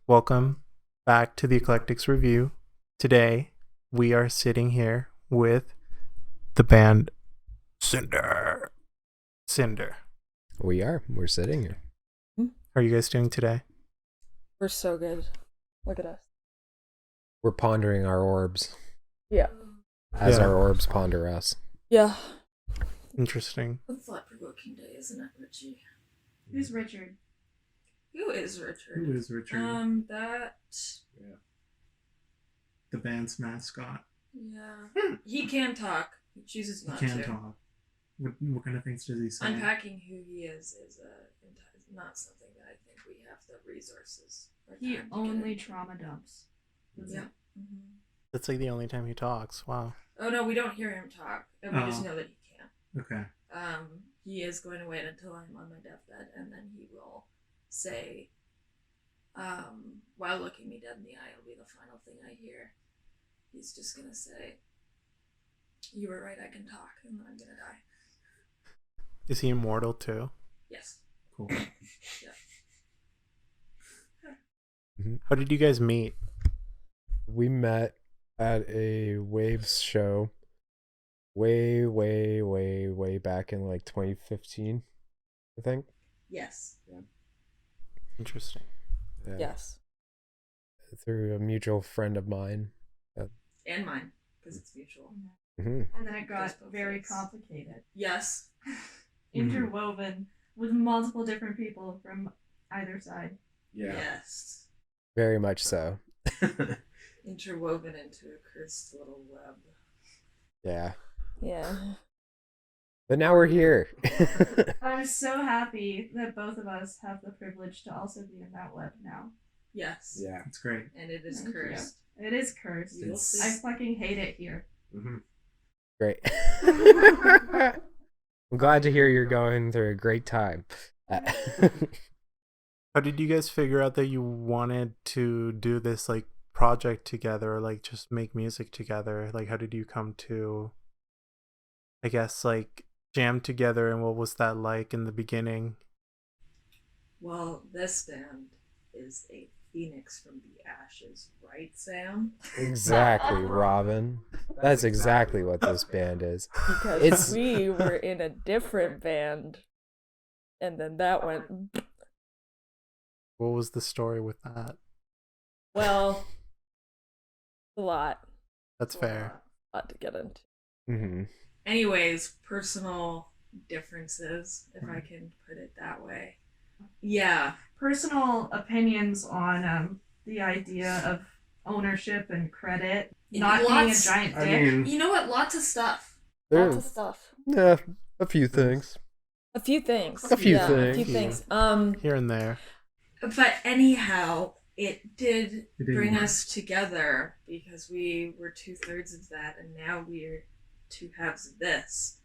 Welcome back to the Eclectics Review. Today, we are sitting here with the band Cinder. Cinder. We're sitting here. How are you guys doing today? We're so good. Look at us. We're pondering our orbs Yeah. as our orbs ponder us. Yeah. Interesting. A thought-provoking day, isn't it, Richie? Who's Richard? Who is Richard? Who is Richard? The band's mascot. Yeah. He can talk. He chooses not He can to. talk. What kind of things does he say? Unpacking who he is not something that I think we have the resources. Or He time to only get trauma dumps. into. Yeah. Mm-hmm. That's like the only time he talks. Wow. Oh no, we don't hear him talk, and we just know that he can. Okay. He is going to wait until I'm on my deathbed, and then he will say, while looking me dead in the eye, it'll be the final thing I hear. He's just gonna say, "You were right, I can talk," and then I'm gonna die. Is he immortal too? Yes. Cool. Yeah. How did you guys meet? We met at a Waves show way back in like 2015, I think. Yes. Interesting. Yeah. Yes. Through a mutual friend of mine. And mine, because it's mutual. Mm-hmm. And then it got Goes both very ways. complicated. Yes. Interwoven with multiple different people from either side. Yes. Very much so. Interwoven into a cursed little web. Yeah. Yeah. But now we're here. I'm so happy that both of us have the privilege to also be in that web now. Yes. Yeah. That's great. And it is Thank you. cursed. It is cursed. You'll see. I fucking hate it here. Mm-hmm. Great. I'm glad to hear you're going through a great time. How did you guys figure out that you wanted to do this like project together, or like just make music together? Like, how did you come to, I guess, like jam together, and what was that like in the beginning? Well, this band is a phoenix from the ashes, right, Sam? Exactly, Robin. That's exactly what this band is. Because It's- we were in a different band, and then that went What was the story with that? well. A lot. That's fair. A lot to get into. Mm-hmm. Anyways, personal differences, if I can put it that way. Yeah. Personal opinions on the idea of ownership and credit. Not being a Lots- giant dick. You know what? Lots of stuff. Lots of stuff. Yeah, a few things. A few things. A few yeah, things. A few things. Here and there. But anyhow, it did It didn't bring work. us together because we were 2/3 of that, and now we're 2/2 of this.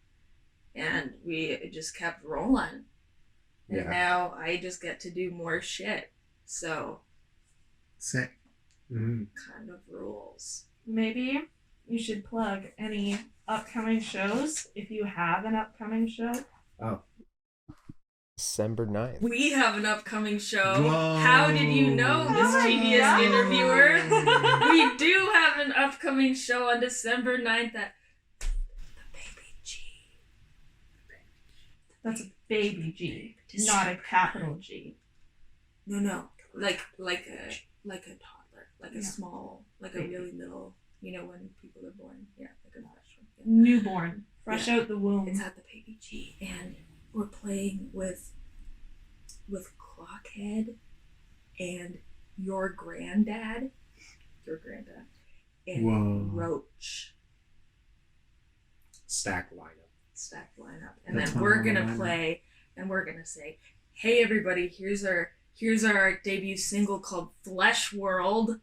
And it just kept rolling. And Yeah. now I just get to do more shit. So, Sick. Mm-hmm. kind of rules. Maybe you should plug any upcoming shows if you have an upcoming show. Oh. December 9th. We have an upcoming show. Whoa. How did you know, Oh my mischievous God. interviewer? We do have an upcoming show on December 9th at the Baby G. That's a baby G, not a capital G. No. Like a toddler. Like a Yeah. small, like a Baby. really little, when people are born. Yeah, like a fresh one. Yeah. Newborn, fresh Yeah. out the womb. It's at the Baby G, and we're playing with Clockhead and your granddad, and Whoa. Roach. Stack lineup. Stacked lineup, and That's then a we're long gonna lineup. play, and we're gonna say, "Hey everybody, here's our debut single called Flesh World,"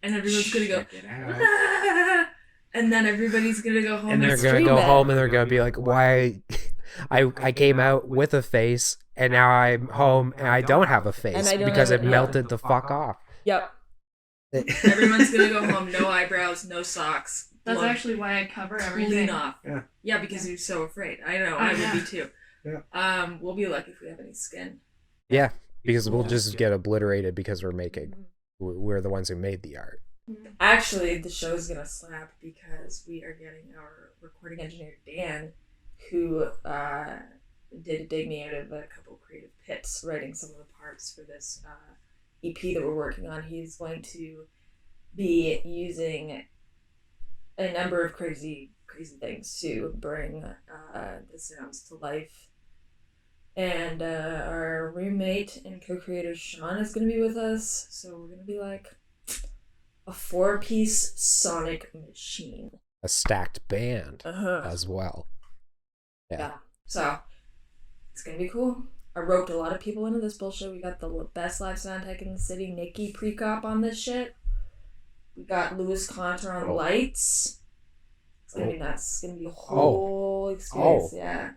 and everyone's gonna go, Check it out. "Ah!" And then everybody's gonna go home And they're gonna stream go it. home and they're gonna be like, "Why? I came out with a face and now I'm home and I don't have a face I don't because have it it, yeah. melted the fuck off." Yep. Everyone's gonna go home, no eyebrows, no socks. That's blood actually why I cover clean everything. off. Yeah. Yeah, because you're so afraid. I know, Oh, I would yeah. be too. Yeah. We'll be lucky if we have any skin. Yeah, because we'll Yeah. just get obliterated because we're the ones who made the art. Actually, the show's gonna slap because we are getting our recording engineer Dan, who did dig me out of a couple creative pits writing some of the parts for this EP that we're working on. He's going to be using a number of crazy things to bring the sounds to life. And our roommate and co-creator Sean is going to be with us, so we're going to be like a 4-piece sonic machine. A stacked band Uh-huh. as well. Yeah. So it's gonna be cool. I roped a lot of people into this bullshit. We got the best live sound tech in the city, Nikki Precop, on this shit. We got Louis Conter on lights. It's gonna be nuts. It's gonna be a whole experience. Yeah.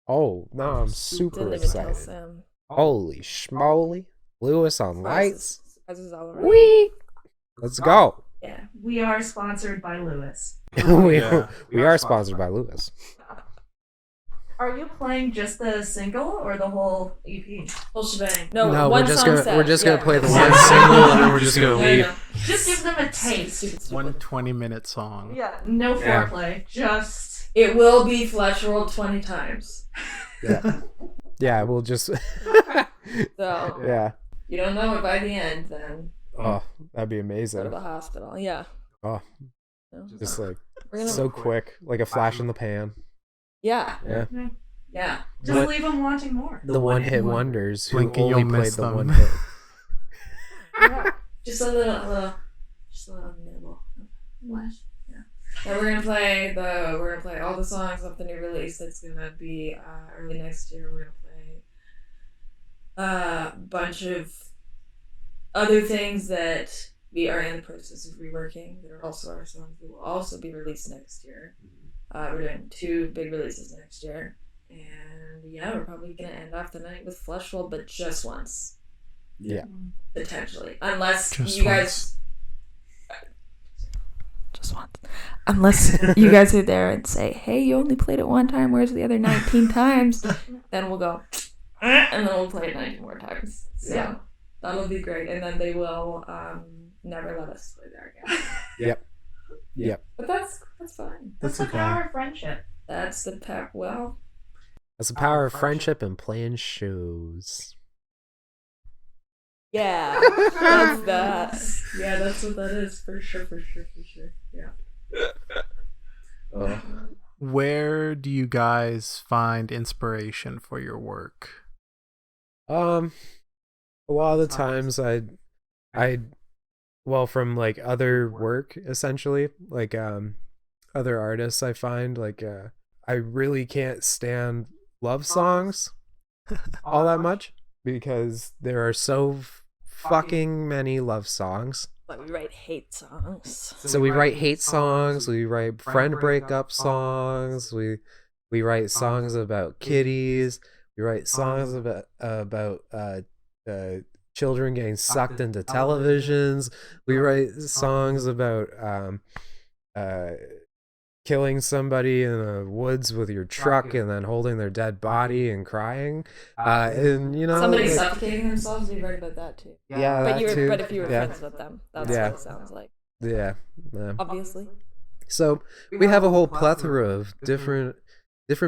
Oh, no, I'm super Didn't even tell excited. Sam. Holy schmoly. Lewis on lights. Surprises all around. Whee! Let's go. Yeah. We are sponsored by Lewis. we Yeah. are sponsored by Lewis. Are you playing just the single or the whole EP? Whole shebang. No, No, one we're just song gonna set. we're just gonna Yeah. play the one single and then we're just gonna No, leave. no. Just give them a taste. Stupid. One 20-minute song. Yeah, no Yeah. foreplay. Just It will be Flesh World 20 times. Yeah. Yeah, we'll just So yeah. you don't know it by the end, then Oh, that'd be go to amazing. the hospital. Yeah. Oh, No. just like We're gonna. so quick, like a flash in the pan. Yeah. Yeah. Yeah. just What- leave them wanting more. The one-hit wonders who Blink and only you'll played miss the them. one hit. Yeah. Just a little minimal flash. Yeah. And we're gonna play all the songs off the new release. That's gonna be early next year. We're gonna play a bunch of other things that we are in the process of reworking. That are also our songs that will also be released next year. We're doing 2 big releases next year, and yeah, we're probably gonna end off the night with Fleshful, but just once. Yeah. Potentially, unless Just you guys. Just once. Unless you guys are there and say, "Hey, you only played it one time. Where's the other 19 times?" Then we'll go, and then we'll play it 19 more times. So Yeah. that'll be great, and then they will never let us play there again. Yep. But that's fine. That's the power of friendship. That's the pack. Well, That's the power of friendship and playing shows. yeah, that's that. Yeah, that's what that is for sure. Yeah. Where do you guys find inspiration for your work? A lot of the times well, from like other work essentially, like other artists, I find like I really can't stand love songs all that much because there are so fucking many love songs. But we write hate songs. So we write hate songs, we write friend breakup songs, we write songs about kitties, we write songs about children getting sucked into televisions, we write songs about killing somebody in the woods with your truck and then holding their dead body and crying, and you know, Somebody like- suffocating themselves. We write about that too. yeah, But that you were, too. but if you were yeah. friends with them, that's Yeah. what it sounds like. yeah. Obviously. So we have a whole plethora of different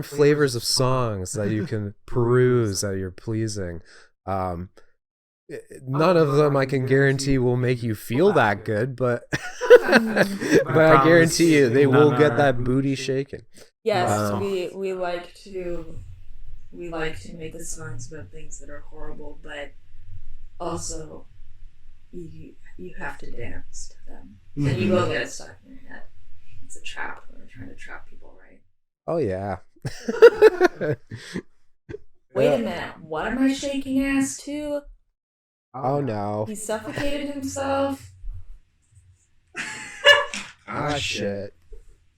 flavors of songs that you can peruse that you're pleasing. None of them I can guarantee will make you feel that good, but but I guarantee you they will get that booty shaking. Yes, Wow. we like to make the songs about things that are horrible, but also you have to dance to them, and you will get stuck in your head. It's a trap. We're trying to trap people, right? Oh yeah. Wait a minute. What am I shaking ass to? Oh no. He suffocated himself. Ah shit.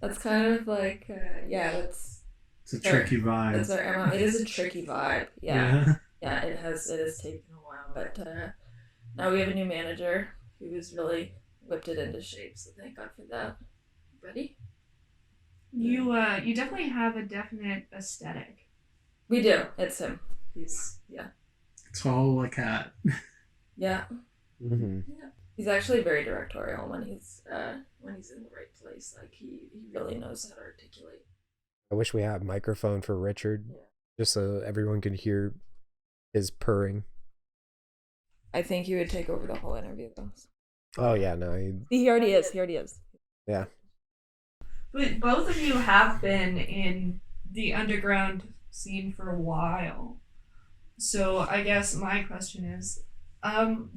That's kind of like that's It's a tricky vibe. that's our MO. It is a tricky vibe. Yeah. It has taken a while, but now we have a new manager who has really whipped it into shape. So thank God for that. Ready? You definitely have a definite aesthetic. We do. It's him. He's tall like cat. Yeah. Mm-hmm. Yeah. He's actually very directorial when he's in the right place. Like he really knows how to articulate. I wish we had a microphone for Richard, just so everyone could hear his purring. I think he would take over the whole interview, though. Oh yeah, no, He already is. He already is. yeah. But both of you have been in the underground scene for a while. So I guess my question is,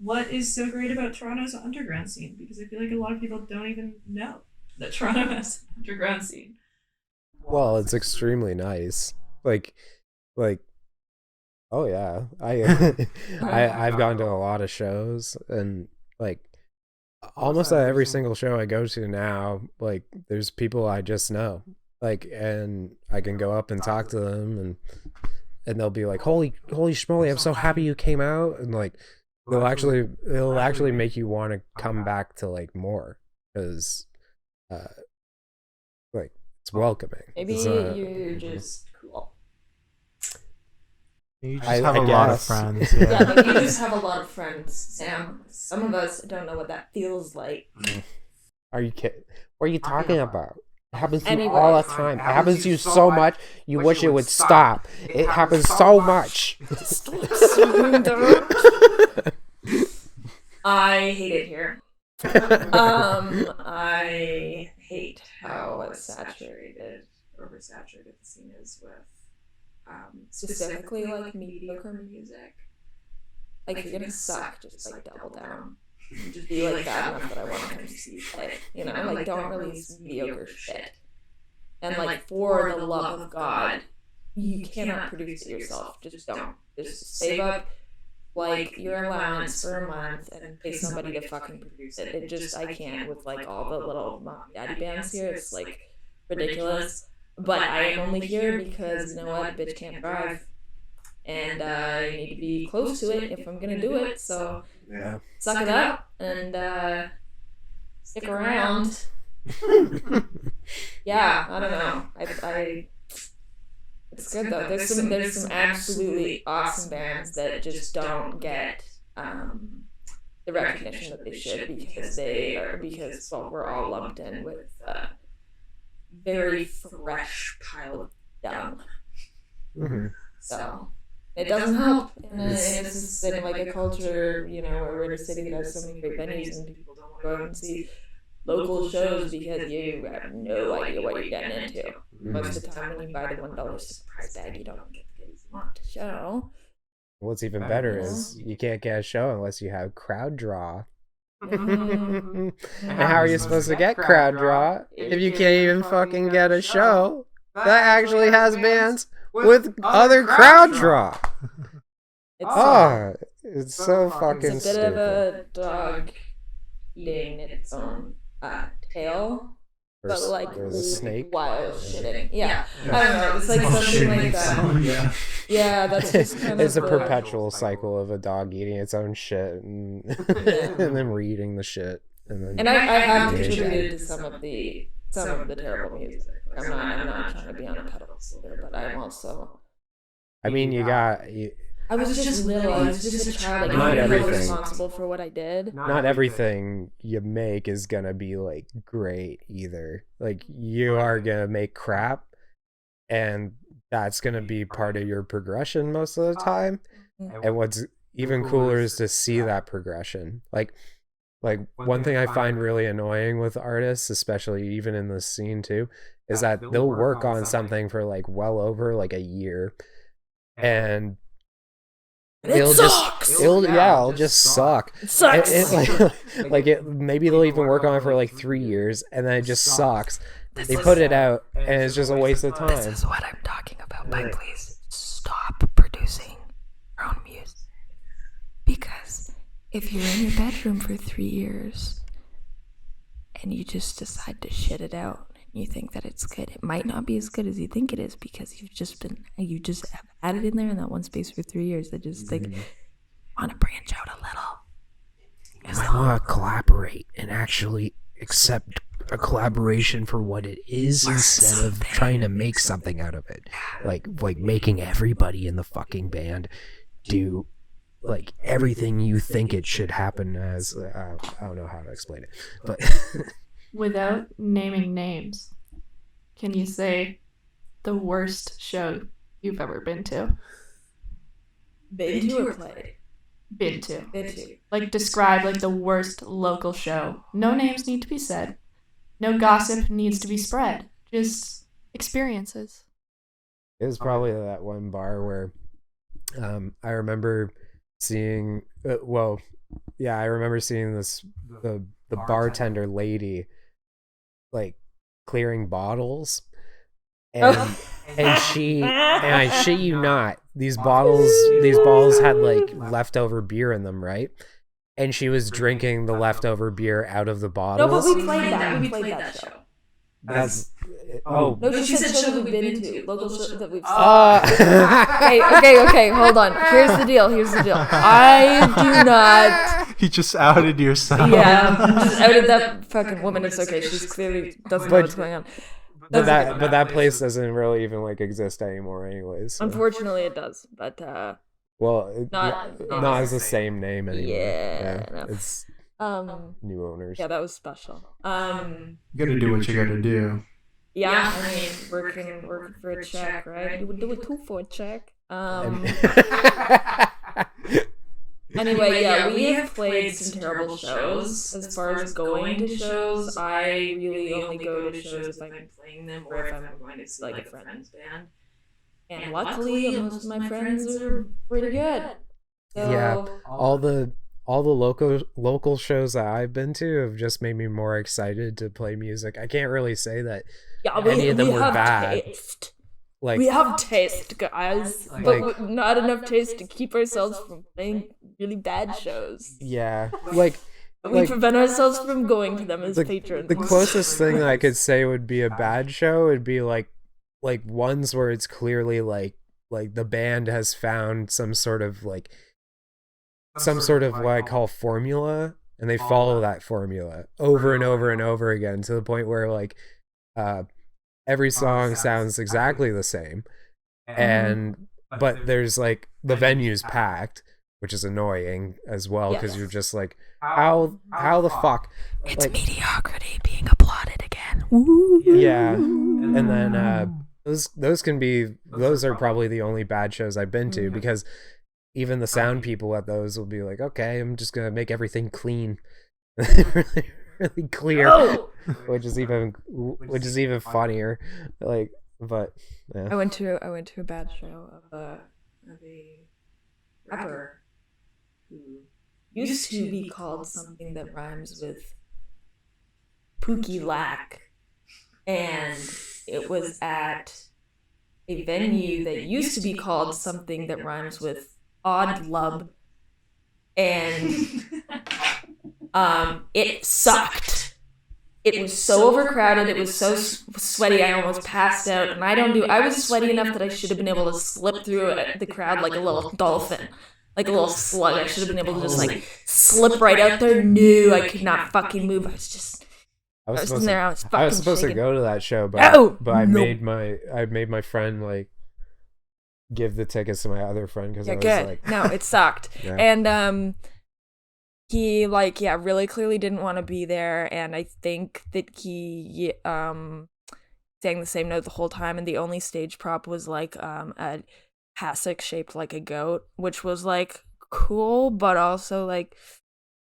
what is so great about Toronto's underground scene? Because I feel like a lot of people don't even know that Toronto has an underground scene. Well, it's extremely nice. Like, oh yeah, I've gone to a lot of shows, and like almost at every single show I go to now, like there's people I just know, like, and I can go up and talk to them, and they'll be like, holy schmoly, I'm so happy you came out, and like it'll actually make you want to come back to like more, because like it's welcoming. Maybe It's, you're just cool. You just I have a lot of guess. friends. Yeah, Yeah. but you just have a lot of friends, Sam. Some of us don't know what that feels like. Are you kidding? What are you talking about? It happens to you Anyway. all the time. It happens to you so much, you wish it would stop. It happens so much. I hate it here. I hate how oversaturated the scene is with specifically like mediocre music. Like, if you're gonna suck, just like double down. Just be like bad enough that I want to come see you play. You know, like don't release mediocre shit. And like, for the love of God, you cannot produce it yourself. Just don't. Just save up like your allowance for a month and pay somebody to fucking produce it. It just, I can't with like all the little mom and daddy bands here. It's like ridiculous. But I am only here because, you know what, bitch can't drive. And I need to be close to it if I'm gonna do it. So Yeah. suck it up and stick around. Yeah, I don't know. I it's good though. There's some absolutely awesome bands that just don't get the recognition that they should, because we're all lumped in with a very fresh pile of dung. Mm-hmm. So it doesn't help in like a culture, you know, where we're in a city that has so many great venues and people don't want to go out and see local shows because you have no idea what you're getting into. Most of the time when you buy the $1 surprise bag, you don't get the goodies you want to show. What's even better is you can't get a show unless you have crowd draw. Mm. And how are you supposed to get crowd draw if you can't even fucking get a show that actually has bands with other crowd draw? It's so fucking It's a bit of stupid. a dog eating its own tail, but like There's a snake. wild shitting. Yeah, I don't know. It's like something like that. Yeah. Yeah, that's just kind It's a of perpetual cycle of a dog eating its own shit and, and then re-eating the shit. And I have Yeah. contributed to some of the terrible music. I'm not trying to be on a pedestal here, but I'm also. I mean, I was just little. I was just a child. Like, Not I was everything. responsible for what I did. not everything you make is gonna be like great either. Like, you are gonna make crap, and that's gonna be part of your progression most of the time. And what's even cooler is to see that progression. Like one thing I find really annoying with artists, especially even in this scene too, is that they'll work on something for like well over like a year, and it'll just suck. It sucks. Maybe they'll even work on it for like 3 years, and then it just sucks. They put it out, and it's just a waste of time. This is what I'm talking about. But please stop producing your own music, because if you're in your bedroom for 3 years and you just decide to shit it out and you think that it's good, it might not be as good as you think it is, because you just have had it in there in that one space for 3 years. That just like want to branch out a little. I want to collaborate and actually accept a collaboration for what it is instead of trying to make something out of it. Like making everybody in the fucking band do like everything you think it should happen as. I don't know how to explain it, but Without naming names, can you say the worst show you've ever been to? Been to or played? Been to. Been to. Like, describe like the worst local show. No names need to be said. No gossip needs to be spread. Just experiences. it was probably that one bar where I remember seeing. I remember seeing the bartender lady like clearing bottles, and and I shit you not, these bottles had like leftover beer in them, right? And she was drinking the leftover beer out of the No, bottles. but we played that. We played that show. That's oh. No, she said shows we've been to. Local shows that we've seen. Okay, hold on. Here's the deal. I do not. You just outed yourself. Yeah, just outed that fucking woman. It's okay. She's clearly doesn't know what's going on. But that place doesn't really even like exist anymore, anyways. So. Unfortunately, it does. But well, not as the same name anymore. Yeah, no. It's new owners. Yeah, that was special. You gotta do what you gotta do. Yeah, I mean, working for a check, right? You would do a 2 for a check. Anyway, yeah, we have played some terrible shows. As far as going to shows, I really only go to shows if I'm playing them or if I'm going to see like a friend's band. And luckily, most of my friends are pretty good. So, yeah, all the local shows that I've been to have just made me more excited to play music. I can't really say that any of them were bad. Taste. Like we have taste, guys, but not enough taste to keep ourselves from playing really bad shows. Yeah, like we prevent ourselves from going to them as patrons. The closest thing I could say would be a bad show would be like ones where it's clearly like the band has found some sort of what I call formula, and they follow that formula over and over and over again to the point where like every song sounds exactly the same, but there's like the venue's packed, which is annoying as well because you're just like how the fuck it's like, mediocrity being applauded again. Yeah, and then those are probably the only bad shows I've been to, because even the sound people at those will be like, okay, I'm just gonna make everything clean. really clear, which is even funnier. Like, but yeah. I went to a bad show of a rapper who used to be called something that rhymes with Pookie Lack, and it was at a venue that used to be called something that rhymes with Odd Lub, and it sucked. It was so overcrowded. It was so sweaty. I almost passed out. And I was sweaty enough that I should have been able to slip through the crowd like a little dolphin, like a little slug. I should have been able to just like slip right out there. No, I could not fucking move. I was sitting there. I was supposed shaking. to go to that show, but I made my friend like give the tickets to my other friend because I was like, no, it sucked. Yeah. And he really clearly didn't want to be there, and I think that he sang the same note the whole time, and the only stage prop was like a hassock shaped like a goat, which was like cool, but also like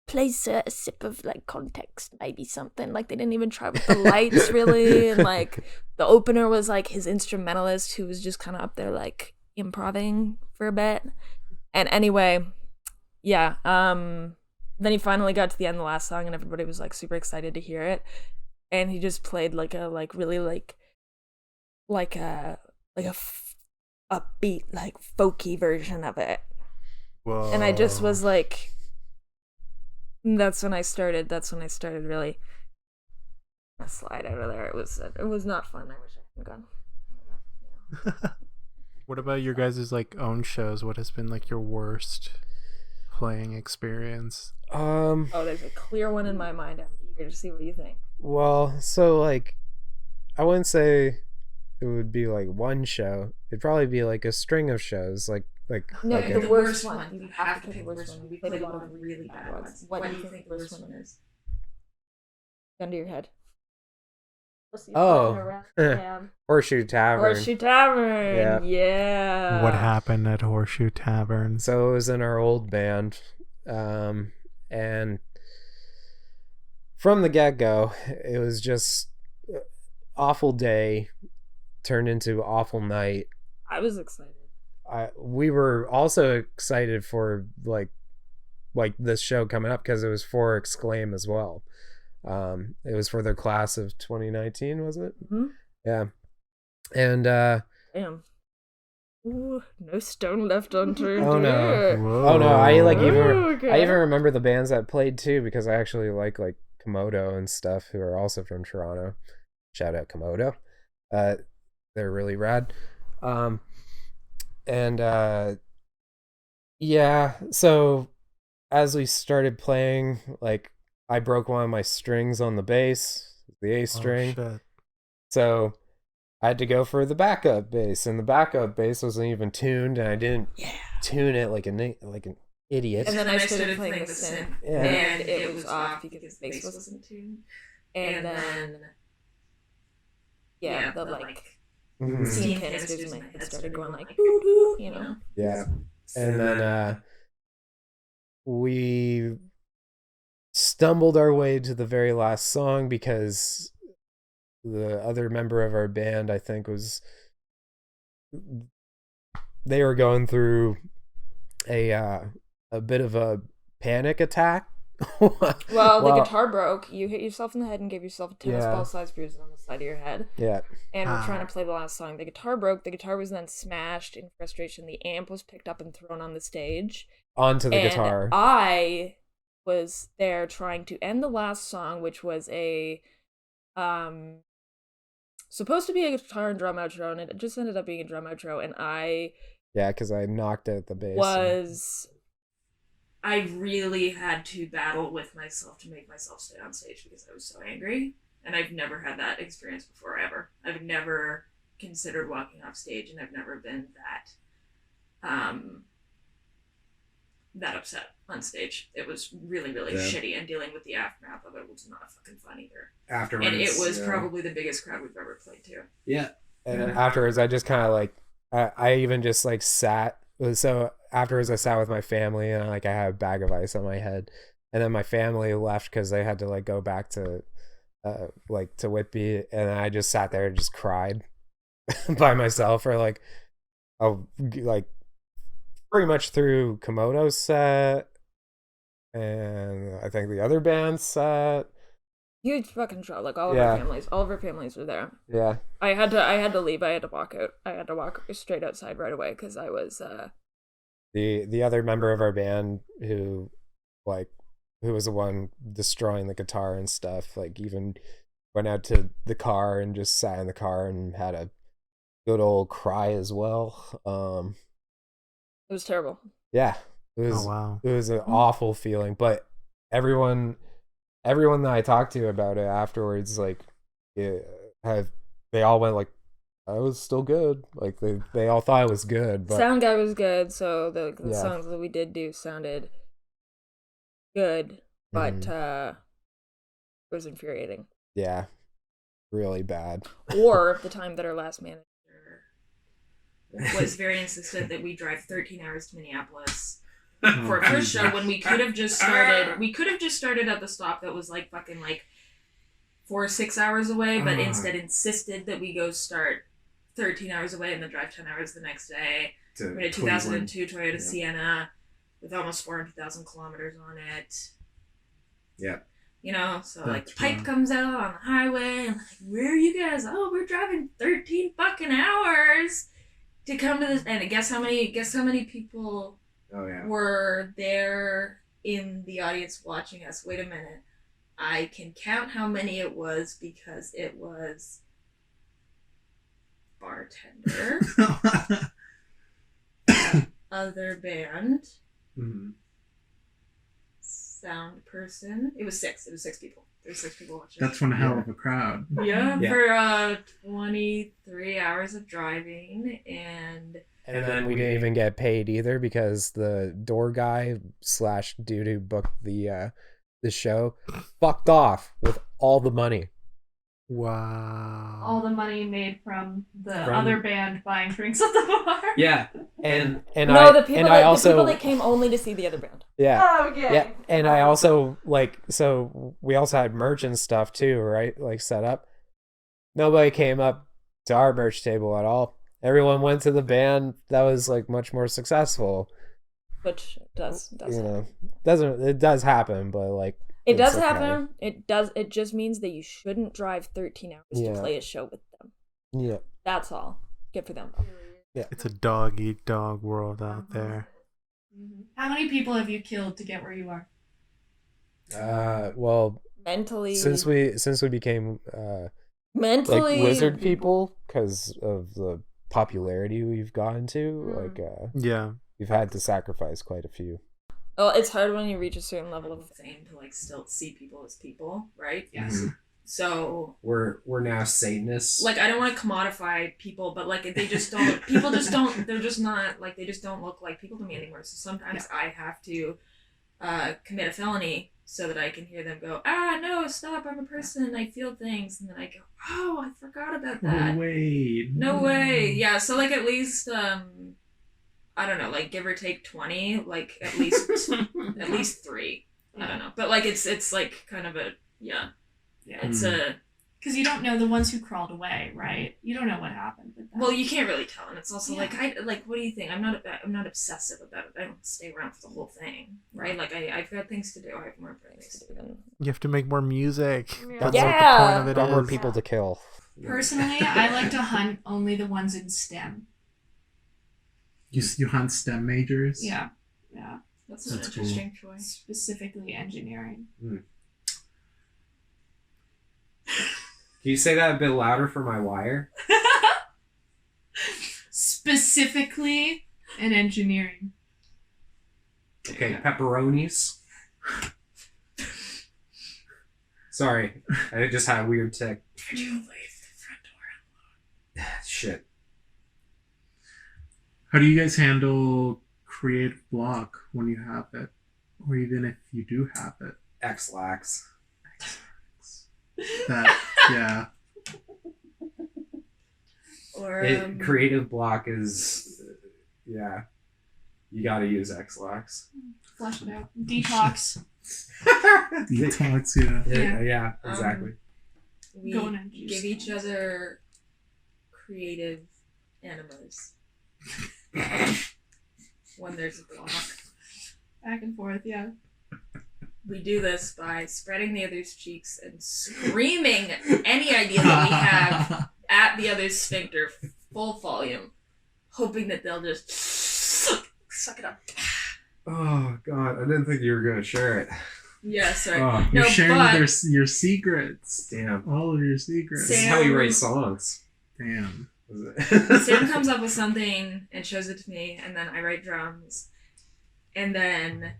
plays a sip of like context, maybe something. Like they didn't even try with the lights really, and like the opener was like his instrumentalist who was just kind of up there like improvising for a bit. And anyway, yeah, then he finally got to the end of the last song and everybody was like super excited to hear it, and he just played like a upbeat like folky version of it. Whoa. And I just was like, that's when I started really a slide out of there. It was not fun. I wish I hadn't gone. Yeah. What about your guys' like own shows? What has been like your worst playing experience? There's a clear one in my mind. I'm eager to see what you think. Well, so like I wouldn't say it would be like one show. It'd probably be like a string of shows, like No, okay. the worst one. You have to pick the worst one. We played a lot of really bad ones. What do you think the worst one is? Gun to your head. Oh, Horseshoe Tavern. Horseshoe Tavern. Yeah. What happened at Horseshoe Tavern? So it was in our old band, and from the get-go, it was just awful day turned into awful night. I was excited. We were also excited for like this show coming up because it was for Exclaim as well. It was for their class of 2019, was it? Mm-hmm. Yeah. And damn. Ooh, no stone left unturned. Oh no. Whoa. Oh no, I Okay. I even remember the bands that played too, because I actually like Komodo and stuff, who are also from Toronto. Shout out Komodo. They're really rad. Yeah, so as we started playing, like, I broke one of my strings on the bass, the A string. Oh, shit. So I had to go for the backup bass, and the backup bass wasn't even tuned, and I didn't tune it like an idiot. And then I started playing the synth, Yeah. and it was off because the bass wasn't tuned. And then, the like Mhm. scene canisters in my head started going like, doo doo, you know. Yeah. And then we stumbled our way to the very last song because the other member of our band, I think, they were going through a bit of a panic attack. Well, the guitar broke. You hit yourself in the head and gave yourself a tennis Yeah. ball sized bruise on the side of your head. Yeah. And we're trying to play the last song. The guitar broke. The guitar was then smashed in frustration. The amp was picked up and thrown on the stage. Onto the And guitar. I was there trying to end the last song, which was a supposed to be a guitar and drum outro, and it just ended up being a drum outro. And Yeah, because I knocked out the bass. I really had to battle with myself to make myself stay on stage because I was so angry. And I've never had that experience before, ever. I've never considered walking off stage, and I've never been that upset on stage. It was really, really shitty, and dealing with the aftermath of it was not fucking fun either. Afterwards. And it was probably the biggest crowd we've ever played to. Yeah. And then afterwards, I just kind of I even just sat. So afterwards, I sat with my family, and I had a bag of ice on my head. And then my family left because they had to go back to to Whitby, and I just sat there and just cried by myself for pretty much through Komodo's set, and I think the other band's set. huge fucking show. Like all of our families were there. Yeah. I had to leave. I had to walk out. I had to walk straight outside right away because I was The other member of our band who was the one destroying the guitar and stuff, even went out to the car and just sat in the car and had a good old cry as well. It was terrible. Yeah, it was. Oh, wow. It was an awful feeling, but everyone that I talked to about it afterwards, they all went I was still good. They all thought it was good, but Sound guy was good, so the Yeah. songs that we did do sounded good, but it was infuriating. yeah, really bad. Or the time that our last manager Was very insistent that we drive 13 hours to Minneapolis for a first show when we could have just started at the stop that was fucking 4 or 6 hours away, but instead insisted that we go start 13 hours away and then drive 10 hours the next day. We had a 2002 Toyota Sienna with almost 400,000 kilometers on it. Yeah. So the pipe comes out on the highway and where are you guys? Oh, we're driving 13 fucking hours to come to this. And guess how many people were there in the audience watching us? Wait a minute. I can count how many it was because it was bartender, other band, Mm-hmm. sound person. It was six. It was 6 people. There's 6 people watching. That's one hell of a crowd. Yeah, Yeah. for 23 hours of driving, and then we didn't even get paid either because the door guy / dude who booked the show fucked off with all the money. Wow. All the money made from the From- other band buying drinks at the bar. Yeah, and No, the people I that also the people that came only to see the other band. yeah. Oh, okay. Yeah, and I also so we also had merch and stuff too, right? Like set up. Nobody came up to our merch table at all. Everyone went to the band that was like much more successful. Which does You know, it does happen, but like it does it's okay. happen. It just means that you shouldn't drive 13 hours Yeah. to play a show with them. Yeah, That's all. Good for them. It's a dog eat dog world out there. How many people have you killed to get where you are? well, Mentally, since we became mentally, like wizard people because of the popularity we've gotten to, like Yeah. we've had to sacrifice quite a few. Well, it's hard when you reach a certain level of. insane to like still see people as people, right? Yes. So We're now Satanists. like I don't want to commodify people, but like they just don't. People just don't. They're just not like they just don't look like people to me anymore. So sometimes I have to commit a felony so that I can hear them go, no, stop! I'm a person. I feel things, and then I go, oh, I forgot about that. Oh, wait. No way. Yeah. So like at least I don't know, like give or take 20, like at least at least 3. I don't know, but like it's like kind of a yeah. It's a Because you don't know the ones who crawled away, right? You don't know what happened with them. well, you can't really tell, and it's also Yeah. like what do you think? I'm not obsessive about it. I don't stay around for the whole thing, right? Like I've got things to do. I have more things to do. You have to make more music. That's Yeah. what the point of it got more is. people to kill. Personally, I like to hunt only the ones in STEM. You hunt STEM majors? Yeah. That's an That's interesting choice. Specifically engineering. Can you say that a bit louder for my wire? Specifically in engineering. Okay, pepperonis. Sorry, I just had a weird tick. Would you leave the front door? Shit. How do you guys handle creative block when you have it? Or even if you do have it? X-lax. That, yeah. Or Creative block is, yeah. You gotta use X-lax. Flush it out. Detox. Detox, yeah. Yeah, exactly. we Going in juice. give each other creative enemas when there's a block. Back and forth, yeah. We do this by spreading the other's cheeks and screaming any idea that we have at the other's sphincter full volume, hoping that they'll just suck it up. Oh, God, I didn't think you were gonna share it. Yeah, sorry. Oh, You're No, sharing but- your secrets. damn. All of your secrets. This is how you write songs. Damn. Sam comes up with something and shows it to me, and then I write drums, and then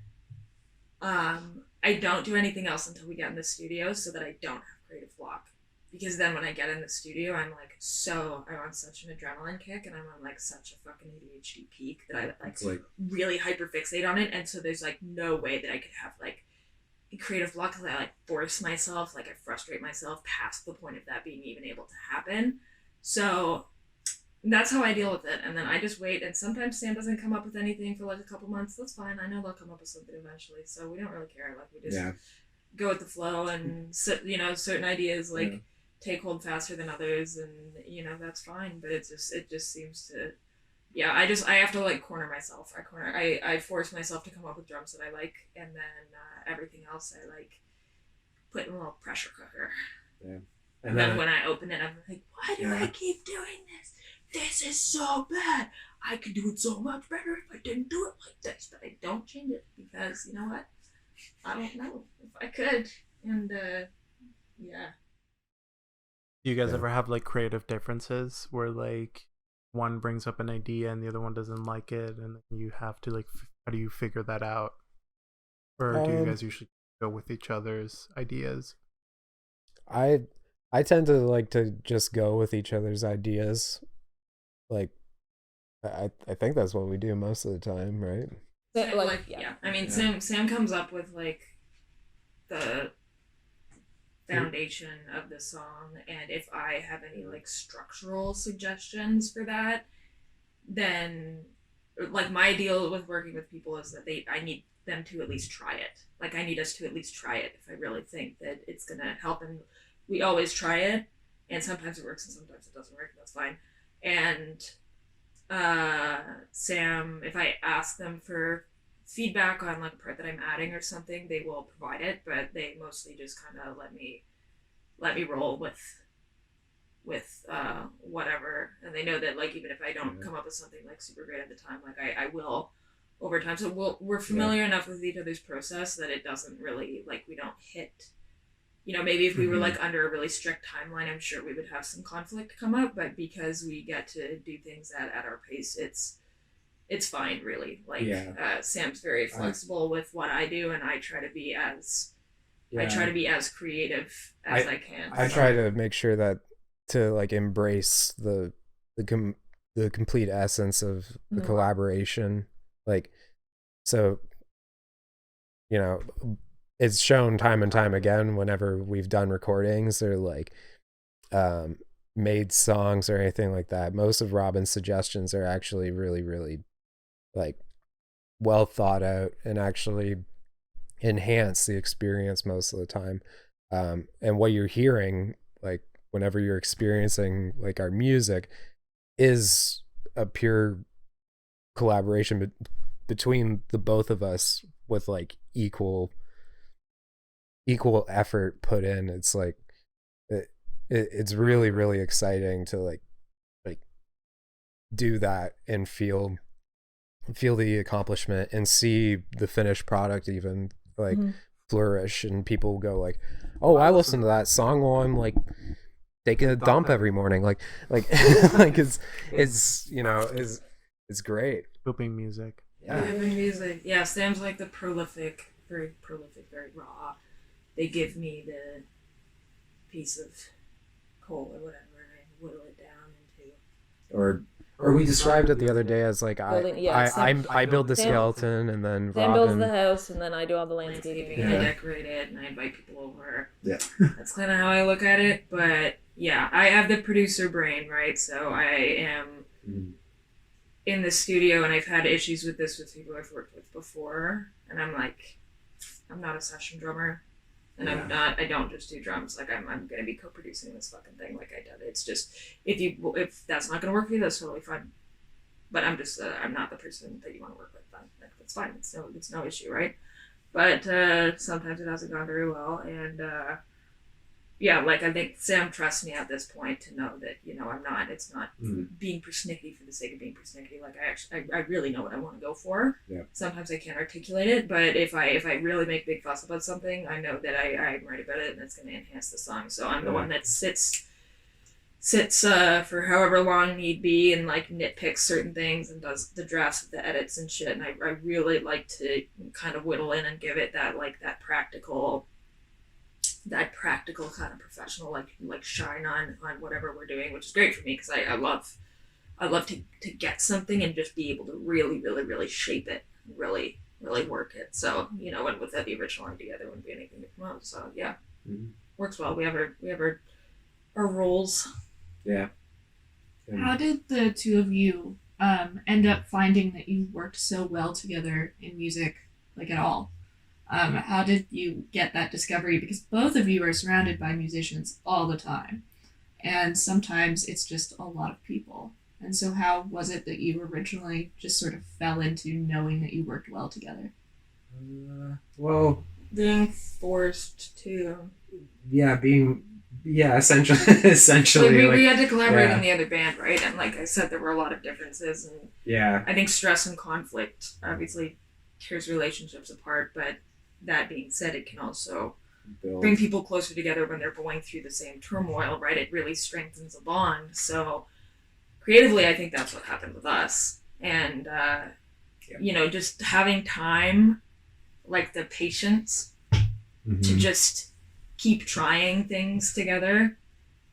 I don't do anything else until we get in the studio so that I don't have creative block. Because then when I get in the studio, I'm on such an adrenaline kick, and I'm on like such a fucking ADHD peak that I It's like, really hyperfixate on it, and so there's like no way that I could have like a creative block because I like force myself, like I frustrate myself past the point of that being even able to happen. So that's how I deal with it, and then I just wait, and sometimes Sam doesn't come up with anything for like a couple months. That's fine. I know they'll come up with something eventually, so we don't really care. Like we just yeah. go with the flow, and certain ideas like take hold faster than others, and that's fine. But it just seems to, I have to like corner myself. I force myself to come up with drums that I like, and then everything else I like put in a little pressure cooker. Yeah. And then when I open it, I'm like, why do I keep doing this? This is so bad. I could do it so much better if I didn't do it like this. But I don't change it because, you know what? I don't know if I could. And, yeah. Do you guys Yeah. ever have like creative differences where like one brings up an idea and the other one doesn't like it, and then you have to like how do you figure that out? or do you guys usually go with each other's ideas? I tend to like to just go with each other's ideas. Like I think that's what we do most of the time, right? Yeah. I mean, Sam comes up with like the foundation of the song, and if I have any like structural suggestions for that, then like my deal with working with people is that I need them to at least try it. Like I need us to at least try it if I really think that it's gonna help, and we always try it, and sometimes it works and sometimes it doesn't work, and that's fine. And Sam, if I ask them for feedback on like a part that I'm adding or something, they will provide it, but they mostly just kind of let me roll with whatever, and they know that like even if I don't come up with something like super great at the time, like I will over time. So we're familiar enough with each other's process that it doesn't really like we don't hit. You know, maybe if we were like under a really strict timeline, I'm sure we would have some conflict come up. But because we get to do things at our pace, it's fine, really. Like Sam's very flexible with what I do, and I try to be as creative as I can. I try to make sure that to like embrace the complete essence of the collaboration. Like, so, you know, it's shown time and time again whenever we've done recordings or like made songs or anything like that. Most of Robin's suggestions are actually really, really like well thought out and actually enhance the experience most of the time. And what you're hearing, like whenever you're experiencing like our music, is a pure collaboration between the both of us with like equal effort put in. It's like it's really, really exciting to like do that and feel the accomplishment and see the finished product even like flourish, and people go like, oh, I listen to that song while I'm like taking a dump every morning, like like it's you know it's great. Pooping music. Pooping music. Yeah, Sam's like the very prolific, very raw. They give me the piece of coal or whatever, and I whittle it down into. Or we described it the other day as like I build the Sam, skeleton, and then Sam Robin builds the house, and then I do all the landscaping. And I decorate it, and I invite people over. Yeah. That's kind of how I look at it. But yeah, I have the producer brain, right? So I am in the studio, and I've had issues with this with people I've worked with before, and I'm like, I'm not a session drummer. And I don't just do drums. Like I'm gonna be co-producing this fucking thing like I did. It's just, if that's not gonna work for you, that's totally fine. But I'm just, I'm not the person that you want to work with then. Like, that's fine. It's no issue, right? But sometimes it hasn't gone very well. And like I think Sam trusts me at this point to know that, you know, it's not being persnickety for the sake of being persnickety. Like I really know what I want to go for. Yeah. Sometimes I can't articulate it, but if I really make big fuss about something, I know that I'm right about it and it's going to enhance the song. So I'm the one that sits for however long need be and like nitpicks certain things and does the drafts of the edits and shit. And I really like to kind of whittle in and give it that practical kind of professional like shine on whatever we're doing, which is great for me because I love to get something and just be able to really, really, really shape it, really, really work it. So, you know, and without the original idea, there wouldn't be anything to come out. So yeah, works well. We have our roles. Yeah. How did the two of you end up finding that you worked so well together in music, like at all? How did you get that discovery? Because both of you are surrounded by musicians all the time, and sometimes it's just a lot of people. And so how was it that you originally just sort of fell into knowing that you worked well together? Well, being forced to. Essentially. We had to collaborate in the other band, right? And like I said, there were a lot of differences, and I think stress and conflict obviously tears relationships apart, but that being said, it can also bring people closer together when they're going through the same turmoil, right? It really strengthens a bond. So creatively, I think that's what happened with us. And, you know, just having time like the patience to Mhm. just keep trying things together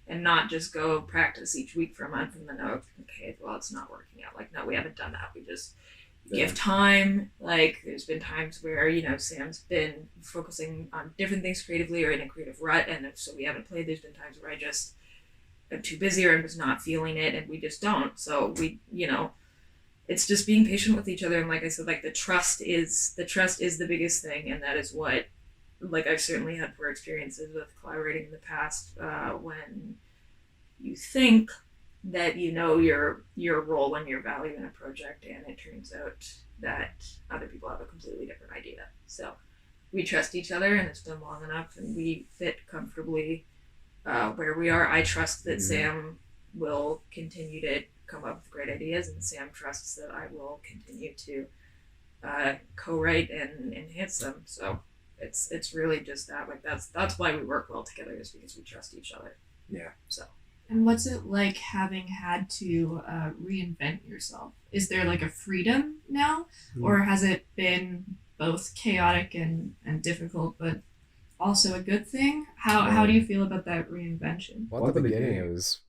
and not just go practice each week for a month and then, oh, okay, well, it's not working out. Like, no, we haven't done that. We just give time. Like, there's been times where, Sam's been focusing on different things creatively or in a creative rut. And if so we haven't played, there's been times where I just am too busy or I'm just not feeling it and we just don't. So it's just being patient with each other. And like I said, like the trust is the biggest thing. And that is what, like, I've certainly had poor experiences with collaborating in the past, when you think that you know your role and your value in a project, and it turns out that other people have a completely different idea. So we trust each other, and it's been long enough, and we fit comfortably where we are. I trust that Sam will continue to come up with great ideas, and Sam trusts that I will continue to co-write and enhance them. So it's really just that. Like, that's why we work well together, is because we trust each other. Yeah. So. And what's it like having had to reinvent yourself? Is there like a freedom now, or has it been both chaotic and difficult, but also a good thing? How do you feel about that reinvention? Well, at the beginning, it was,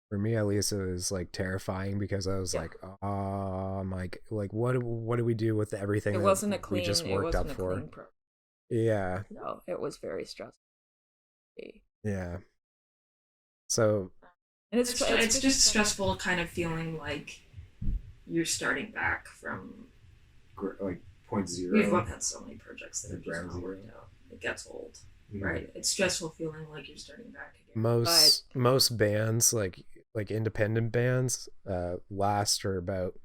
for me at least, it was like terrifying because I was like, oh, I'm like, what do we do with everything It that wasn't a we clean. just It worked wasn't up a for? clean program. Yeah. No, it was very stressful. Yeah. So And It's just stressful, kind of feeling like you're starting back from like point zero. We've both had so many projects that have just Ground not zero. worked out. It gets old, right? It's stressful feeling like you're starting back again. Most bands, like independent bands, last for about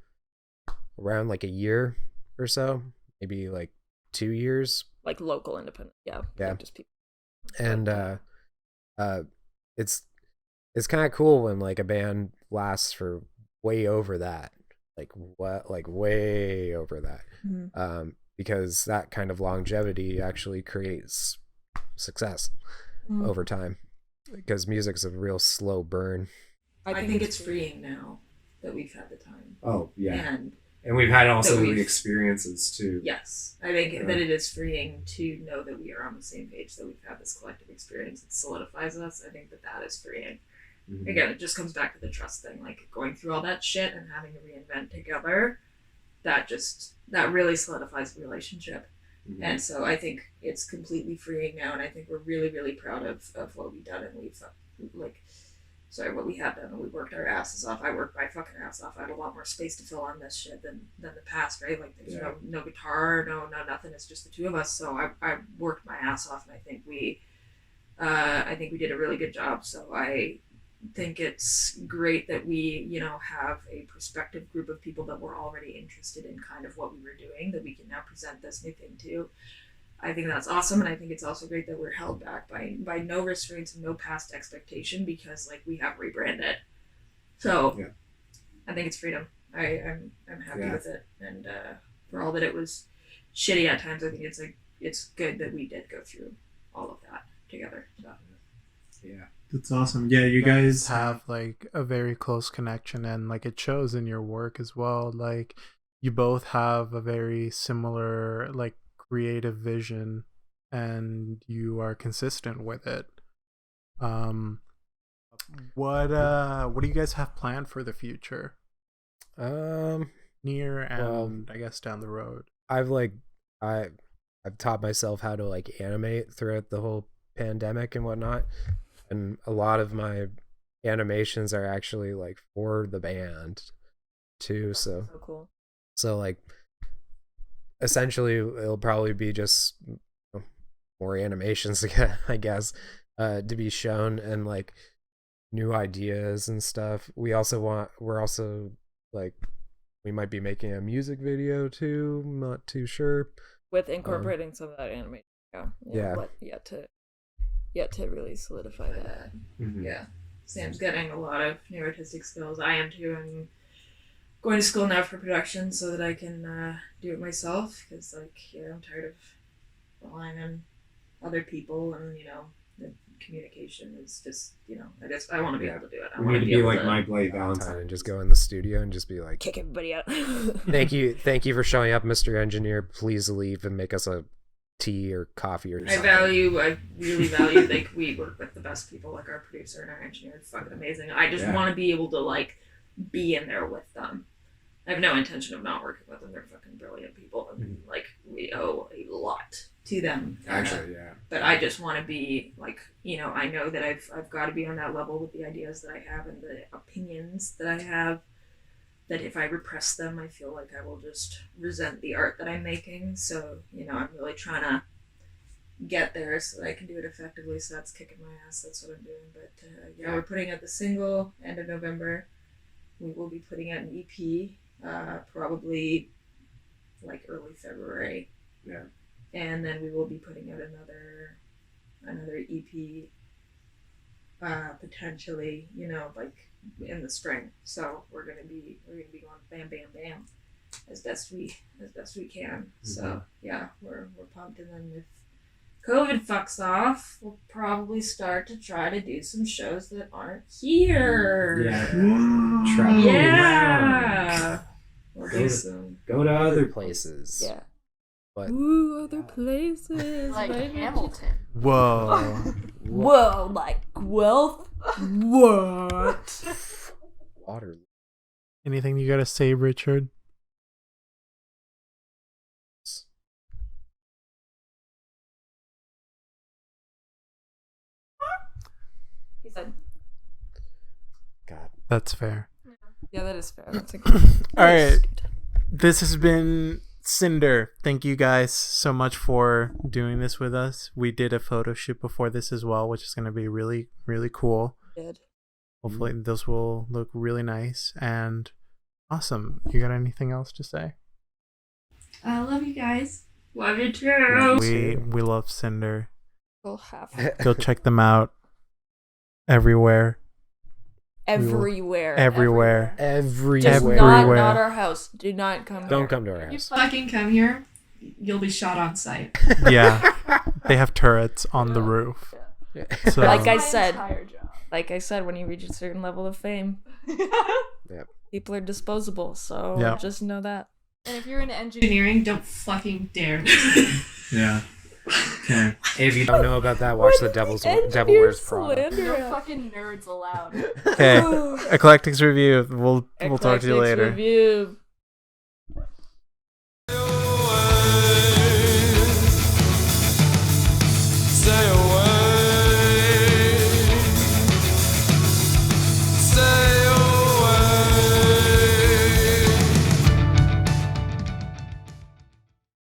around like a year or so, maybe like 2 years. Like local independent, yeah. Like just people. And it's kind of cool when like a band lasts for way over that, like way over that, because that kind of longevity actually creates success over time, because music's a real slow burn. I think it's freeing now that we've had the time. Oh yeah, and we've had also the experiences too. Yes, I think that it is freeing to know that we are on the same page, that we've had this collective experience. It solidifies us. I think that is freeing. Again, it just comes back to the trust thing. Like, going through all that shit and having to reinvent together, that really solidifies the relationship. And so I think it's completely freeing now, and I think we're really, really proud of what we've done, and what we have done, and we worked our asses off. I worked my fucking ass off. I have a lot more space to fill on this shit than the past, right? Like, there's no guitar, no nothing. It's just the two of us. So I worked my ass off, and I think we did a really good job. So I think it's great that we, have a prospective group of people that were already interested in kind of what we were doing, that we can now present this new thing to. I think that's awesome, and I think it's also great that we're held back by no restraints and no past expectation, because like we have rebranded. So I think it's freedom. I'm happy with it, and for all that it was shitty at times, I think it's good that we did go through all of that together. So. Yeah. That's awesome. Yeah, you guys have like a very close connection, and like it shows in your work as well. Like, you both have a very similar like creative vision, and you are consistent with it. What do you guys have planned for the future? Near and I guess down the road. I've taught myself how to like animate throughout the whole pandemic and whatnot. And a lot of my animations are actually like for the band too. So cool. So like essentially it'll probably be just more animations again, I guess, to be shown, and like new ideas and stuff. We're also like, we might be making a music video too. I'm not too sure. With incorporating some of that animation. Yeah. Yet to really solidify that. Yeah. Sam's getting a lot of new artistic skills. I am too. I'm going to school now for production so that I can do it myself, because I'm tired of relying on other people and communication is just, I want to be able to do it. I We want need to be able like to My Bloody Valentine Valentine. and just go in the studio and just be like, Kick everybody out. thank you for showing up, Mr. Engineer. Please leave and make us a tea or coffee or something. I really value, like, we work with the best people, like our producer and our engineer is fucking amazing. I just want to be able to, like, be in there with them. I have no intention of not working with them. They're fucking brilliant people, and like, we owe a lot to them. Actually, yeah. But I just want to be like, I know that I've got to be on that level with the ideas that I have and the opinions that I have. That if I repress them, I feel like I will just resent the art that I'm making. So, I'm really trying to get there so that I can do it effectively. So that's kicking my ass. That's what I'm doing. But we're putting out the single end of November. We will be putting out an EP, probably like early February. Yeah. And then we will be putting out another EP, potentially, like in the spring. So we're gonna be going bam, bam, bam, as best we can. So yeah, we're pumped. And then if COVID fucks off, we'll probably start to try to do some shows that aren't here. Yeah. Travel Yeah. We'll Go do to- some. Go to other places. Yeah. But Ooh, other places. Like right? Hamilton. Whoa. Whoa, like Guelph? What? water. Anything you gotta say, Richard? He said, God. That's fair. yeah, that is fair. That's a All right. This has been Cinder. Thank you guys so much for doing this with us. We did a photo shoot before this as well, which is going to be really, really cool. Good. Hopefully those will look really nice and awesome. You got anything else to say? I love you guys. Love you too. We love Cinder. We'll have Go check them out everywhere. everywhere. Everywhere. Just Everywhere. not our house. Do not come Don't here. come to our If you house. fucking come here, you'll be shot on sight. Yeah. They have turrets on the roof. So Like I My said, entire job. when you reach a certain level of fame, Yep. people are disposable. So Yep. just know that. And if you're in engineering, Engineering, don't fucking dare. Yeah. Okay. If you don't know about that, watch the Devil Wears Prada. no fucking nerds allowed. okay. Eclectics review. We'll talk to you Eclectics later. Review.